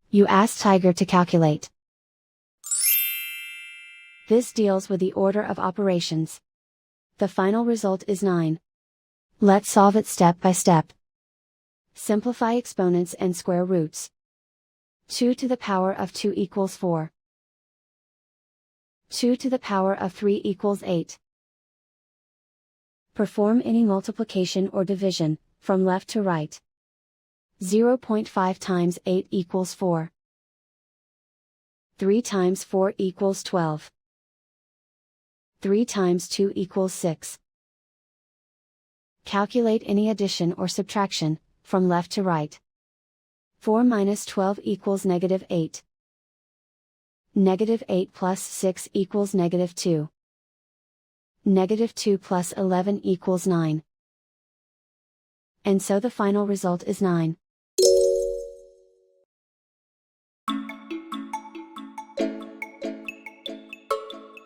You ask Tiger to calculate. This deals with the order of operations. The final result is 9. Let's solve it step by step. Simplify exponents and square roots. 2 to the power of 2 equals 4. 2 to the power of 3 equals 8. Perform any multiplication or division, from left to right. 0.5 times 8 equals 4. 3 times 4 equals 12. 3 times 2 equals 6. Calculate any addition or subtraction, from left to right. 4 minus 12 equals negative 8. Negative 8 plus 6 equals negative 2. Negative 2 plus 11 equals 9. And so the final result is 9.